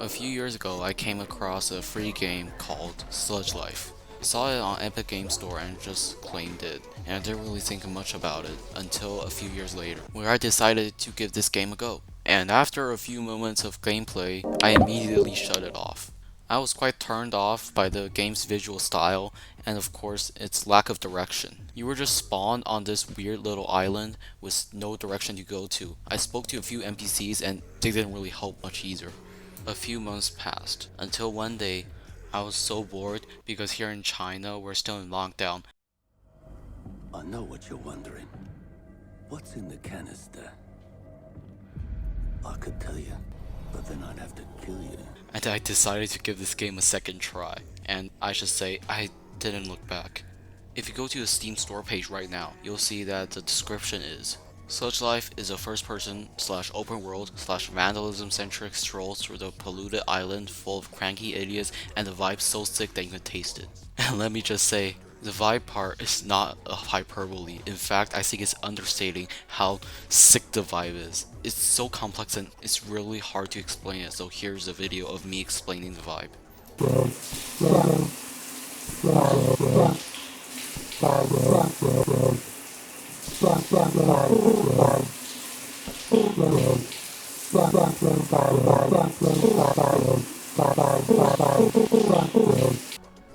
A few years ago, I came across a free game called Sludge Life. I saw it on Epic Game Store and just claimed it, and I didn't really think much about it until a few years later, where I decided to give this game a go. And after a few moments of gameplay, I immediately shut it off. I was quite turned off by the game's visual style and of course its lack of direction. You were just spawned on this weird little island with no direction to go to. I spoke to a few NPCs and they didn't really help much either. A few months passed, until one day I was so bored because here in China we're still in lockdown. I know what you're wondering. What's in the canister? I could tell you, but then I'd have to kill you. And I decided to give this game a second try, and I should say I didn't look back. If you go to the Steam store page right now, you'll see that the description is Sludge Life is a first-person / open world / vandalism-centric stroll through the polluted island full of cranky idiots and the vibe so sick that you can taste it. And let me just say, the vibe part is not a hyperbole. In fact, I think it's understating how sick the vibe is. It's so complex and it's really hard to explain it, so here's a video of me explaining the vibe.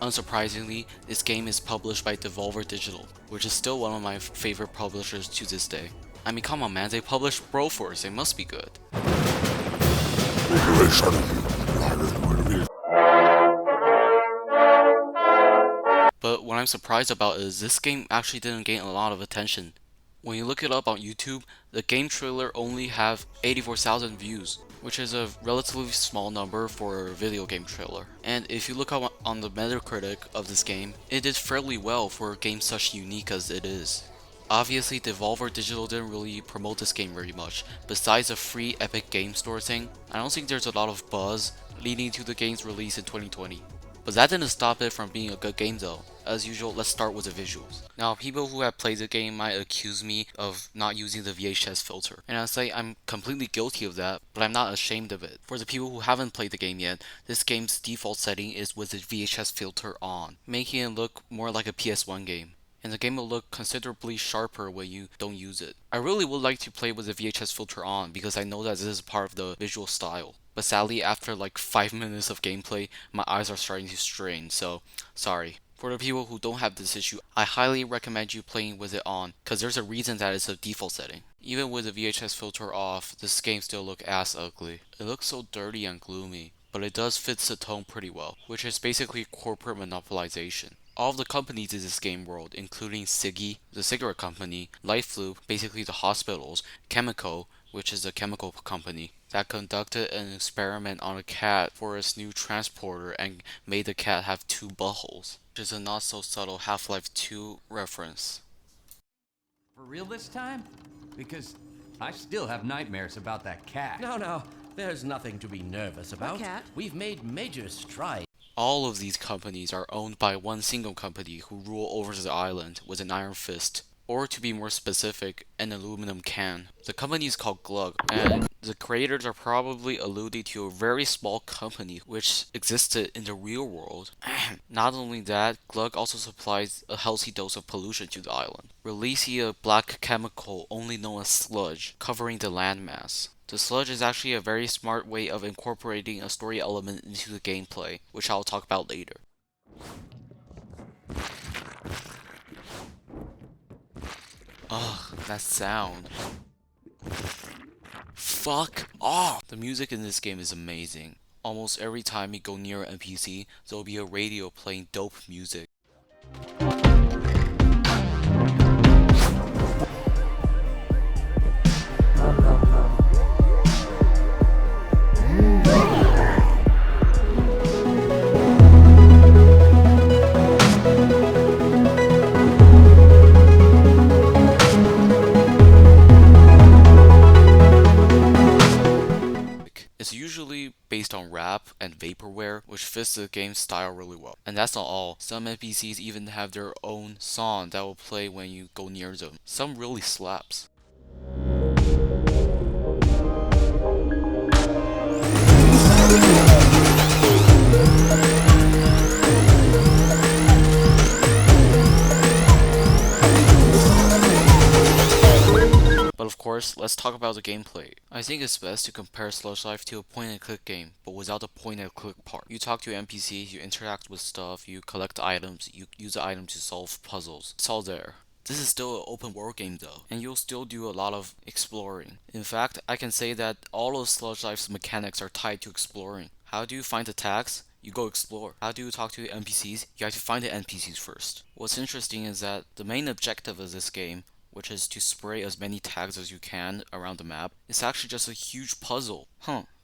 Unsurprisingly, this game is published by Devolver Digital, which is still one of my favorite publishers to this day. I mean, come on man, they published Broforce, they must be good. But what I'm surprised about is this game actually didn't gain a lot of attention. When you look it up on YouTube, the game trailer only have 84,000 views, which is a relatively small number for a video game trailer. And if you look up on the Metacritic of this game, it did fairly well for a game such unique as it is. Obviously, Devolver Digital didn't really promote this game very much. Besides a free Epic Game Store thing, I don't think there's a lot of buzz leading to the game's release in 2020. But that didn't stop it from being a good game though. As usual, let's start with the visuals. Now, people who have played the game might accuse me of not using the VHS filter. And I say I'm completely guilty of that, but I'm not ashamed of it. For the people who haven't played the game yet, this game's default setting is with the VHS filter on, making it look more like a PS1 game. And the game will look considerably sharper when you don't use it. I really would like to play with the VHS filter on because I know that this is part of the visual style. But sadly, after like 5 minutes of gameplay, my eyes are starting to strain, so sorry. For the people who don't have this issue, I highly recommend you playing with it on, cause there's a reason that it's a default setting. Even with the VHS filter off, this game still looks ass ugly. It looks so dirty and gloomy, but it does fit the tone pretty well, which is basically corporate monopolization. All of the companies in this game world, including Siggy, the cigarette company, LifeLoop, basically the hospitals, Chemical, which is a chemical company, that conducted an experiment on a cat for its new transporter and made the cat have 2 buttholes, which is a not so subtle Half-Life 2 reference. For real this time? Because I still have nightmares about that cat. No, there's nothing to be nervous about. cat? We've made major strides. All of these companies are owned by one single company who rule over the island with an iron fist. Or to be more specific, an aluminum can. The company is called Glug, and the creators are probably alluding to a very small company which existed in the real world. Not only that, Glug also supplies a healthy dose of pollution to the island, releasing a black chemical only known as sludge, covering the landmass. The sludge is actually a very smart way of incorporating a story element into the gameplay, which I'll talk about later. Ugh, that sound. Fuck off! The music in this game is amazing. Almost every time you go near an NPC, there'll be a radio playing dope music. It's usually based on rap and vaporware, which fits the game's style really well. And that's not all. Some NPCs even have their own song that will play when you go near them. Some really slaps. course, let's talk about the gameplay. I think it's best to compare Sludge Life to a point-and-click game, but without the point-and-click part. You talk to NPCs, you interact with stuff, you collect items, you use the item to solve puzzles. It's all there. This is still an open world game though, and you'll still do a lot of exploring. In fact, I can say that all of Sludge Life's mechanics are tied to exploring. How do you find the tags? You go explore. How do you talk to the NPCs? You have to find the NPCs first. What's interesting is that the main objective of this game, which is to spray as many tags as you can around the map, is actually just a huge puzzle.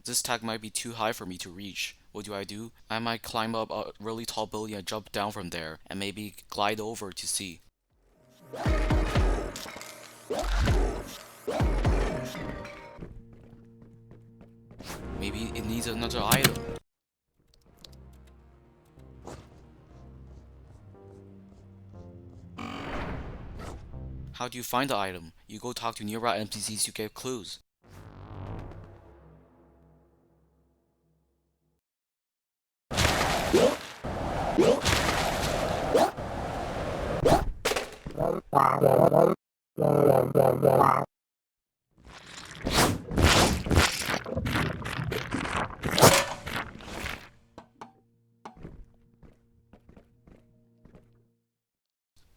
This tag might be too high for me to reach. What do? I might climb up a really tall building and jump down from there, and maybe glide over to see. Maybe it needs another item. How do you find the item? You go talk to nearby NPCs to get clues.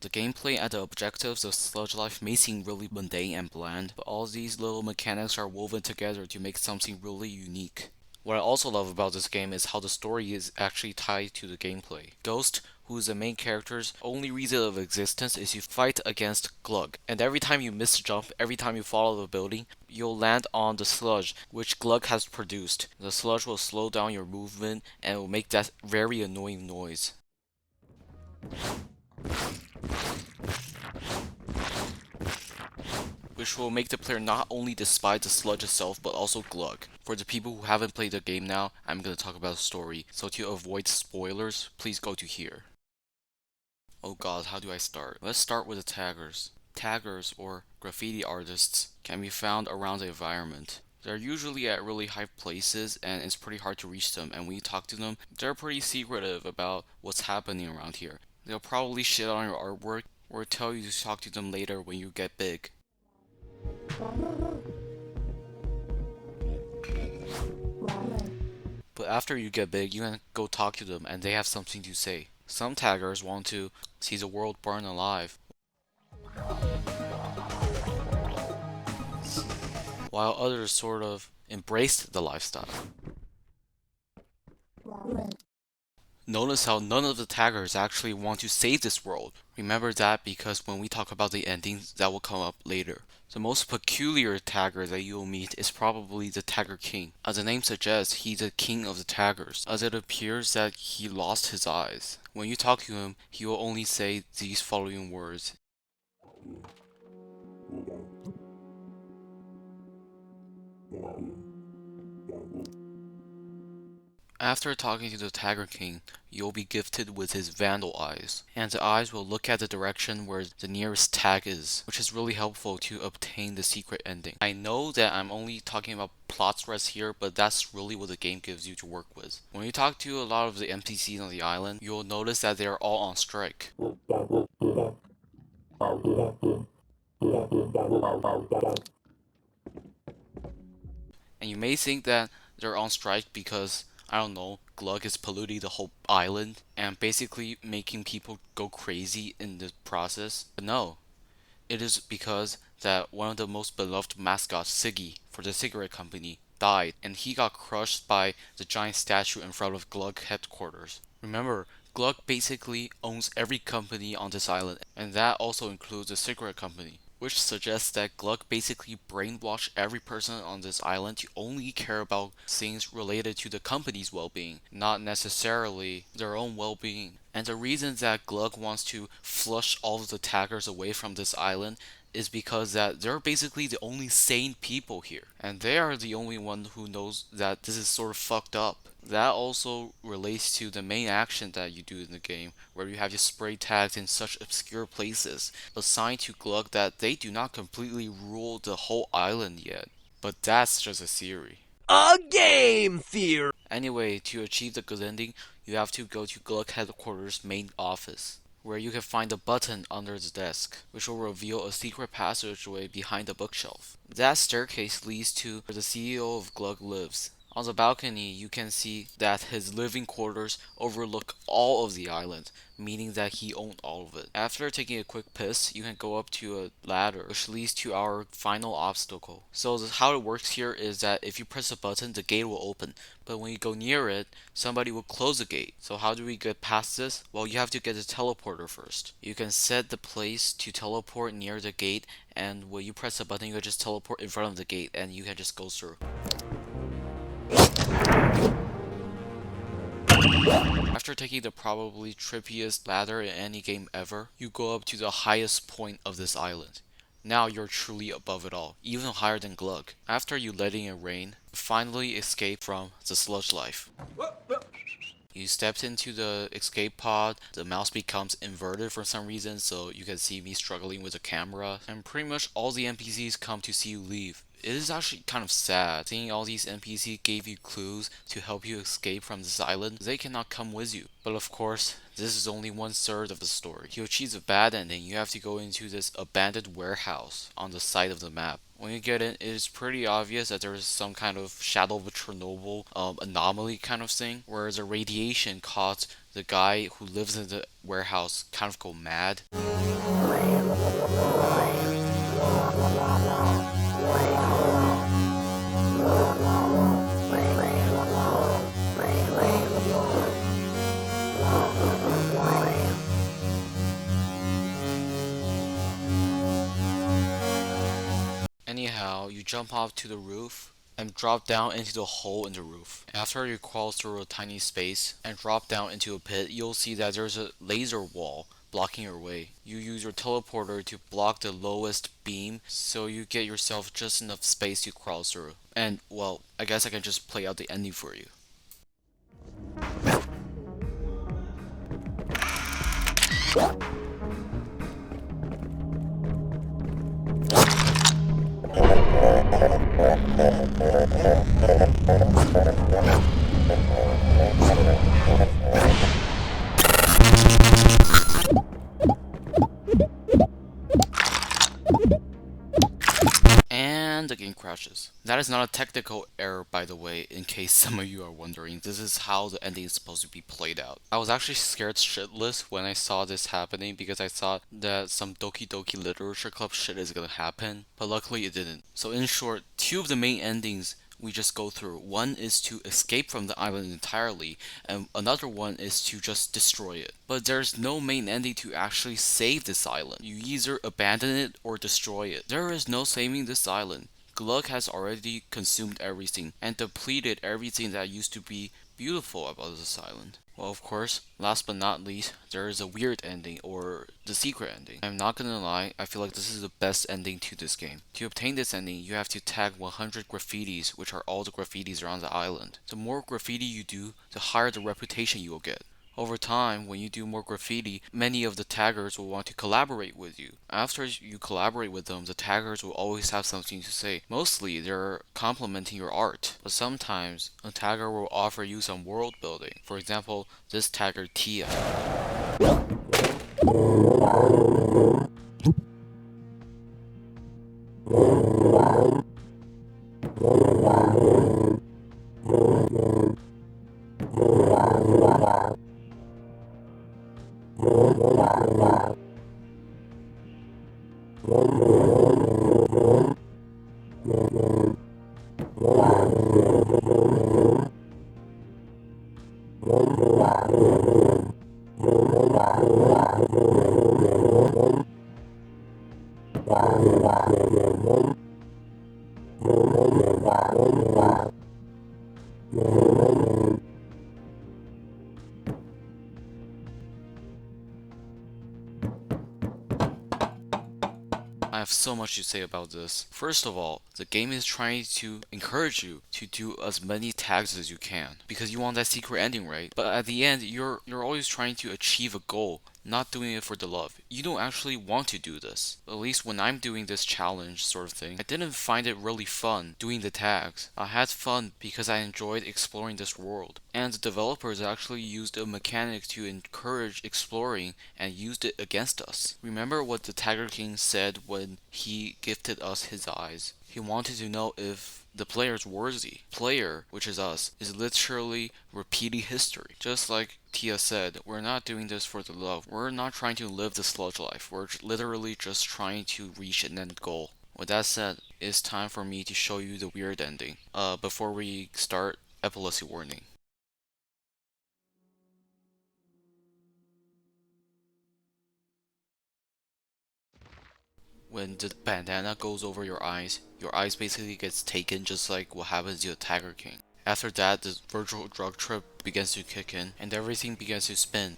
The gameplay and the objectives of Sludge Life may seem really mundane and bland, but all these little mechanics are woven together to make something really unique. What I also love about this game is how the story is actually tied to the gameplay. Ghost, who is the main character's only reason of existence, is to fight against Glug. And every time you misjump, every time you fall out of a building, you'll land on the sludge which Glug has produced. The sludge will slow down your movement and will make that very annoying noise. Which will make the player not only despise the sludge itself, but also Glug. For the people who haven't played the game now, I'm gonna talk about the story, so to avoid spoilers, please go to here. Oh god, how do I start? Let's start with the taggers. Taggers, or graffiti artists, can be found around the environment. They're usually at really high places and it's pretty hard to reach them, and when you talk to them, they're pretty secretive about what's happening around here. They'll probably shit on your artwork or tell you to talk to them later when you get big. But after you get big, you can go talk to them and they have something to say. Some taggers want to see the world burn alive, while others sort of embraced the lifestyle. Notice how none of the taggers actually want to save this world. Remember that because when we talk about the endings, that will come up later. The most peculiar tagger that you will meet is probably the Tagger King. As the name suggests, he's the king of the taggers, as it appears that he lost his eyes. When you talk to him, he will only say these following words. After talking to the Tagger King, you'll be gifted with his Vandal Eyes, and the eyes will look at the direction where the nearest tag is, which is really helpful to obtain the secret ending. I know that I'm only talking about plot threads here, but that's really what the game gives you to work with. When you talk to a lot of the NPCs on the island, you'll notice that they are all on strike. And you may think that they're on strike because, I don't know, Glug is polluting the whole island and basically making people go crazy in the process. But no, it is because that one of the most beloved mascots, Siggy, for the cigarette company, died, and he got crushed by the giant statue in front of Glug headquarters. Remember, Glug basically owns every company on this island, and that also includes the cigarette company, which suggests that Glug basically brainwashed every person on this island to only care about things related to the company's well-being, not necessarily their own well-being. And the reason that Glug wants to flush all of the taggers away from this island is because that they're basically the only sane people here, and they are the only one who knows that this is sort of fucked up. That also relates to the main action that you do in the game, where you have to spray tags in such obscure places, assigned to Glug that they do not completely rule the whole island yet. But that's just a theory. A game theory! Anyway, to achieve the good ending, you have to go to Glug headquarters main office, where you can find a button under the desk, which will reveal a secret passageway behind the bookshelf. That staircase leads to where the CEO of Glug lives. On the balcony, you can see that his living quarters overlook all of the island, meaning that he owned all of it. After taking a quick piss, you can go up to a ladder, which leads to our final obstacle. So how it works here is that if you press a button, the gate will open, but when you go near it, somebody will close the gate. So how do we get past this? Well, you have to get a teleporter first. You can set the place to teleport near the gate, and when you press a button, you can just teleport in front of the gate, and you can just go through. After taking the probably trippiest ladder in any game ever, you go up to the highest point of this island. Now you're truly above it all, even higher than Glug. After you letting it rain, you finally escape from the Sludge Life. You stepped into the escape pod, the mouse becomes inverted for some reason so you can see me struggling with the camera, and pretty much all the NPCs come to see you leave. It is actually kind of sad, seeing all these NPCs gave you clues to help you escape from this island. They cannot come with you. But of course, this is only 1/3 of the story. To achieve a bad ending, you have to go into this abandoned warehouse on the side of the map. When you get in, it is pretty obvious that there is some kind of Shadow of Chernobyl anomaly kind of thing, where the radiation caused the guy who lives in the warehouse kind of go mad. Anyhow, you jump off to the roof and drop down into the hole in the roof. After you crawl through a tiny space and drop down into a pit, you'll see that there's a laser wall blocking your way. You use your teleporter to block the lowest beam so you get yourself just enough space to crawl through. And, well, I guess I can just play out the ending for you. And the game crashes. That is not a technical error, by the way, in case some of you are wondering. This is how the ending is supposed to be played out. I was actually scared shitless when I saw this happening because I thought that some Doki Doki Literature Club shit is gonna happen, but luckily it didn't. So in short, two of the main endings we just go through. One is to escape from the island entirely, and another one is to just destroy it. But there's no main ending to actually save this island. You either abandon it or destroy it. There is no saving this island. Glug has already consumed everything and depleted everything that used to be beautiful about this island. Well, of course, last but not least, there is a weird ending, or the secret ending. I'm not gonna lie, I feel like this is the best ending to this game. To obtain this ending, you have to tag 100 graffitis, which are all the graffitis around the island. The more graffiti you do, the higher the reputation you will get. Over time, when you do more graffiti, many of the taggers will want to collaborate with you. After you collaborate with them, the taggers will always have something to say. Mostly, they're complimenting your art, but sometimes a tagger will offer you some world building. For example, this tagger Tia. I have so much to say about this. First of all, the game is trying to encourage you to do as many tags as you can because you want that secret ending, right? But at the end, you're always trying to achieve a goal not doing it for the love. You don't actually want to do this. At least when I'm doing this challenge sort of thing, I didn't find it really fun doing the tags. I had fun because I enjoyed exploring this world. And the developers actually used a mechanic to encourage exploring and used it against us. Remember what the Tiger King said when he gifted us his eyes? He wanted to know if the player's worthy. Player, which is us, is literally repeating history. Just like Tia said, we're not doing this for the love. We're not trying to live the sludge life. We're literally just trying to reach an end goal. With that said, it's time for me to show you the weird ending. Before we start, epilepsy warning. When the bandana goes over your eyes basically gets taken just like what happens to a Tiger King. After that, the virtual drug trip begins to kick in and everything begins to spin.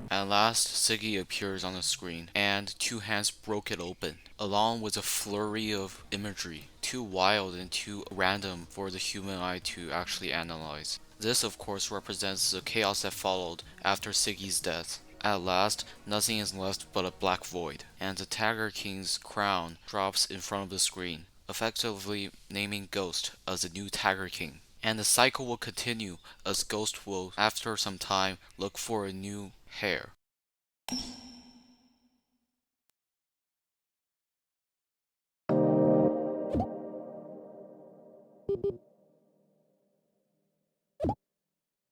At last, Siggy appears on the screen, and two hands broke it open, along with a flurry of imagery, too wild and too random for the human eye to actually analyze. This, of course, represents the chaos that followed after Siggy's death. At last, nothing is left but a black void, and the Tiger King's crown drops in front of the screen, effectively naming Ghost as the new Tiger King. And the cycle will continue as Ghost will, after some time, look for a new hair.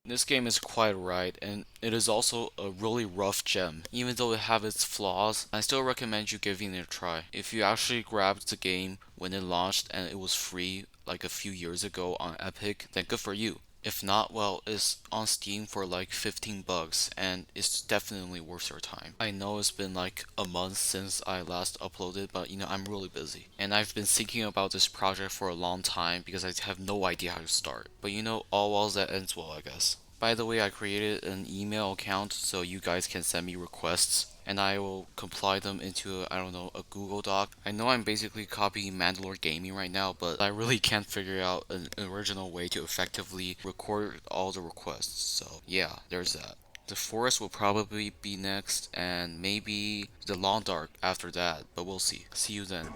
This game is quite right, and it is also a really rough gem. Even though it has its flaws, I still recommend you giving it a try. If you actually grabbed the game when it launched and it was free like a few years ago on Epic, then good for you. If not, well, it's on Steam for like 15 bucks and it's definitely worth your time. I know it's been like a month since I last uploaded, but I'm really busy. And I've been thinking about this project for a long time because I have no idea how to start. But all well that ends well, I guess. By the way, I created an email account so you guys can send me requests and I will compile them into, I don't know, a Google Doc. I know I'm basically copying Mandalore Gaming right now, but I really can't figure out an original way to effectively record all the requests. So yeah, there's that. The forest will probably be next, and maybe the long dark after that, but we'll see. See you then.